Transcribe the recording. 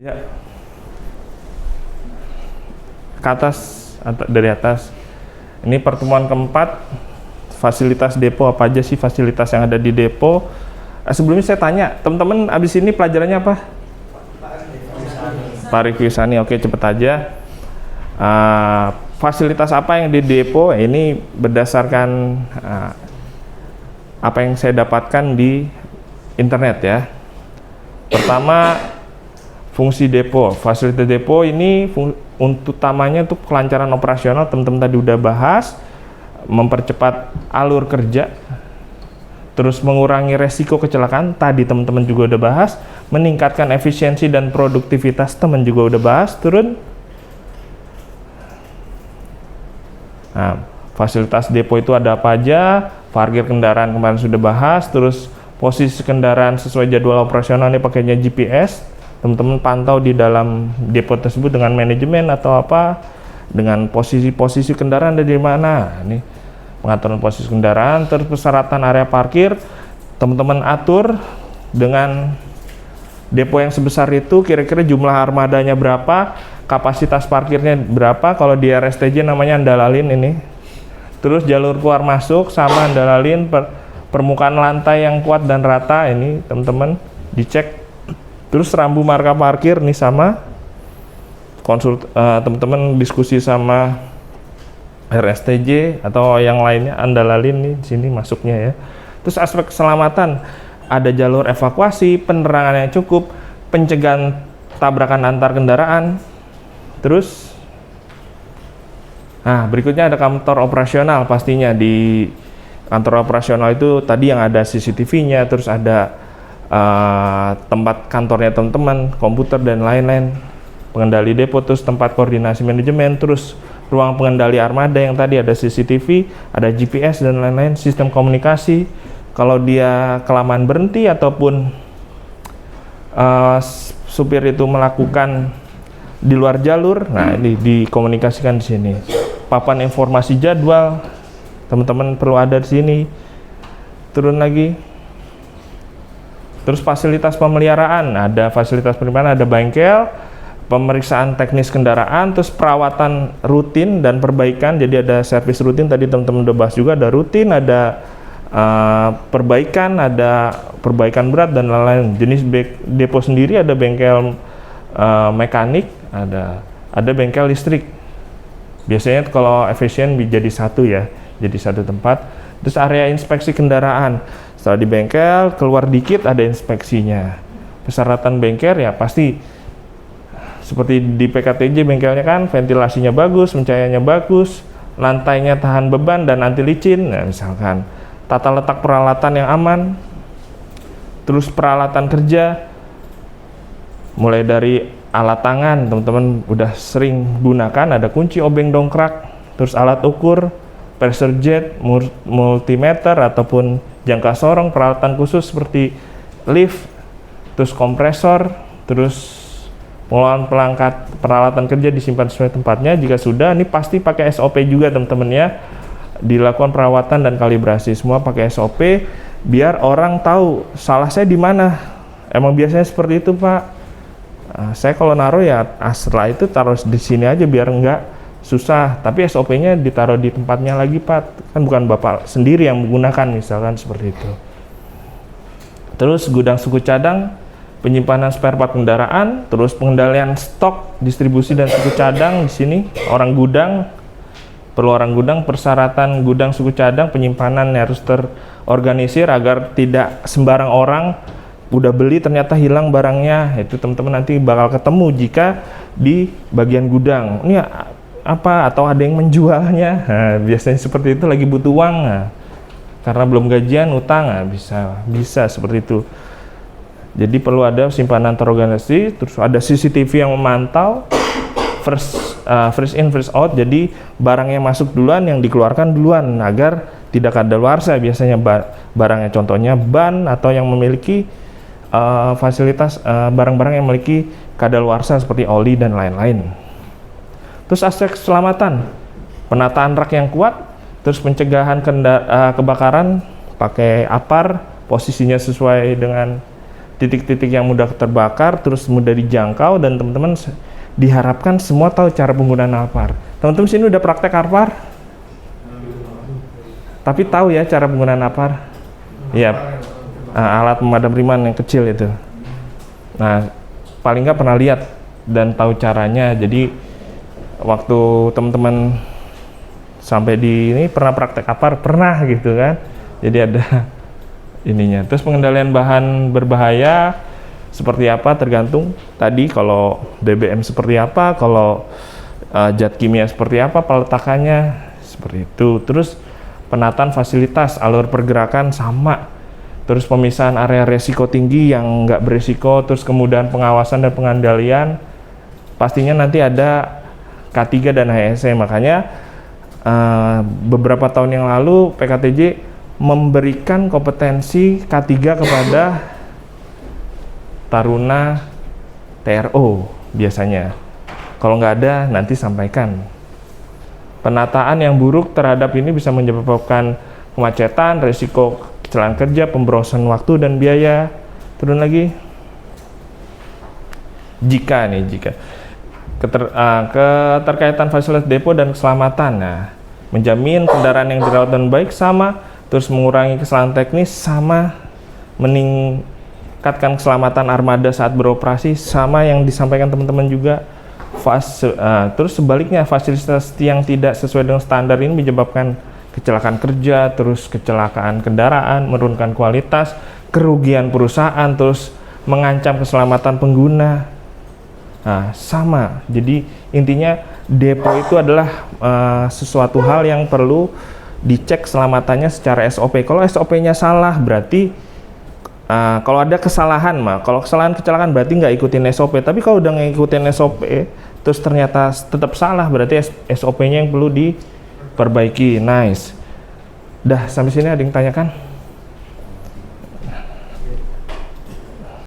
Ya, ke atas, dari atas. Ini pertemuan keempat, fasilitas depo apa aja sih fasilitas yang ada di depo. Sebelumnya saya tanya, teman-teman abis ini pelajarannya apa? Pariwisani, oke cepet aja. Fasilitas apa yang di depo? Ini berdasarkan apa yang saya dapatkan di internet ya. Pertama, fungsi depo, fasilitas depo ini untuk utamanya untuk kelancaran operasional, teman-teman tadi udah bahas, mempercepat alur kerja, terus mengurangi resiko kecelakaan, tadi teman-teman juga udah bahas, meningkatkan efisiensi dan produktivitas, teman juga udah bahas, turun. Nah, fasilitas depo itu ada apa aja, parkir kendaraan kemarin sudah bahas, terus posisi kendaraan sesuai jadwal operasional, ini pakainya GPS, teman-teman pantau di dalam depo tersebut dengan manajemen atau apa, dengan posisi-posisi kendaraan ada di mana. Ini pengaturan posisi kendaraan, terus persyaratan area parkir, teman-teman atur dengan depo yang sebesar itu, kira-kira jumlah armadanya berapa, kapasitas parkirnya berapa, kalau di RSTJ namanya andalalin ini. Terus jalur keluar masuk sama andalalin, permukaan lantai yang kuat dan rata, ini teman-teman dicek. Terus rambu marka parkir nih sama, teman-teman diskusi sama RSTJ atau yang lainnya, andalalin nih di sini masuknya ya. Terus aspek keselamatan, ada jalur evakuasi, penerangan yang cukup, pencegahan tabrakan antar kendaraan. Terus berikutnya ada kantor operasional, pastinya di kantor operasional itu tadi yang ada CCTV-nya, terus ada tempat kantornya teman-teman, komputer dan lain-lain, pengendali depo, terus tempat koordinasi manajemen, terus ruang pengendali armada yang tadi ada CCTV, ada GPS dan lain-lain, sistem komunikasi. Kalau dia kelamaan berhenti ataupun supir itu melakukan di luar jalur, nah ini dikomunikasikan di sini. Papan informasi jadwal, teman-teman perlu ada di sini. Turun lagi. Terus fasilitas pemeliharaan, ada fasilitas pemeliharaan, ada bengkel, pemeriksaan teknis kendaraan, terus perawatan rutin dan perbaikan. Jadi ada servis rutin, tadi teman-teman udah bahas juga, ada rutin, ada perbaikan, ada perbaikan berat dan lain-lain. Jenis depo sendiri ada bengkel mekanik, ada bengkel listrik. Biasanya kalau efisien jadi satu ya, jadi satu tempat. Terus area inspeksi kendaraan, setelah di bengkel keluar dikit ada inspeksinya. Persyaratan bengkel ya pasti seperti di PKTJ, bengkelnya kan ventilasinya bagus, pencahayaannya bagus, lantainya tahan beban dan anti licin. Nah, misalkan tata letak peralatan yang aman, terus peralatan kerja, mulai dari alat tangan, teman-teman udah sering gunakan, ada kunci, obeng, dongkrak, terus alat ukur, pressure jet, multimeter ataupun jangka sorong, peralatan khusus seperti lift, terus kompresor, terus pengelolaan peralatan kerja disimpan sesuai tempatnya. Jika sudah, ini pasti pakai SOP juga teman-teman ya, dilakukan perawatan dan kalibrasi, semua pakai SOP biar orang tahu salah saya di mana. Emang biasanya seperti itu Pak. Saya kalau naruh ya setelah itu taruh di sini aja biar enggak susah, tapi SOP-nya ditaruh di tempatnya lagi Pak, kan bukan Bapak sendiri yang menggunakan, misalkan seperti itu. Terus gudang suku cadang, penyimpanan spare part kendaraan, terus pengendalian stok, distribusi dan suku cadang. Di sini orang gudang, perlu orang gudang, persyaratan gudang suku cadang, penyimpanan harus terorganisir agar tidak sembarang orang udah beli ternyata hilang barangnya. Itu teman-teman nanti bakal ketemu jika di bagian gudang. Ini apa atau ada yang menjualnya, nah, biasanya seperti itu, lagi butuh uang, nah, karena belum gajian utang, nah, bisa seperti itu. Jadi perlu ada simpanan terorganisasi, terus ada CCTV yang memantau, first in first out, jadi barangnya masuk duluan, yang dikeluarkan duluan agar tidak kadaluarsa. Biasanya barangnya contohnya ban atau yang memiliki fasilitas barang-barang yang memiliki kadaluarsa seperti oli dan lain-lain. Terus aspek keselamatan, penataan rak yang kuat, terus pencegahan kebakaran pakai APAR, posisinya sesuai dengan titik-titik yang mudah terbakar, terus mudah dijangkau, dan teman-teman diharapkan semua tahu cara penggunaan Alphard. Teman-teman sini udah praktek Alphard? Tapi tahu ya cara penggunaan Alphard? Iya, alat pemadam riman yang kecil itu. Nah, paling nggak pernah lihat dan tahu caranya. Jadi waktu teman-teman sampai di ini pernah praktek Alphard? Pernah gitu kan? Jadi ada ininya. Terus pengendalian bahan berbahaya seperti apa tergantung tadi, kalau BBM seperti apa, kalau zat kimia seperti apa, peletakannya seperti itu. Terus penataan fasilitas, alur pergerakan sama. Terus pemisahan area resiko tinggi yang nggak beresiko, terus kemudahan pengawasan dan pengendalian. Pastinya nanti ada K3 dan HSE. Makanya beberapa tahun yang lalu PKTJ memberikan kompetensi K3 kepada Taruna TRO biasanya. Kalau nggak ada, nanti sampaikan. Penataan yang buruk terhadap ini bisa menyebabkan kemacetan, risiko kecelakaan kerja, pemborosan waktu dan biaya. Turun lagi. Jika keterkaitan fasilitas depo dan keselamatan. Nah, menjamin kendaraan yang dirawat dengan baik sama, terus mengurangi kesalahan teknis sama, meningkatkan keselamatan armada saat beroperasi sama yang disampaikan teman-teman juga. Terus sebaliknya, fasilitas yang tidak sesuai dengan standar ini menyebabkan kecelakaan kerja, terus kecelakaan kendaraan, menurunkan kualitas, kerugian perusahaan, terus mengancam keselamatan pengguna. Nah, sama. Jadi intinya depo itu adalah sesuatu hal yang perlu dicek keselamatannya secara SOP. Kalau SOP-nya salah, berarti kalau ada kesalahan kalau kesalahan kecelakaan berarti nggak ikutin SOP. Tapi kalau udah ngikutin SOP terus ternyata tetap salah, berarti SOP-nya yang perlu diperbaiki. Nice. Dah sampai sini ada yang tanyakan?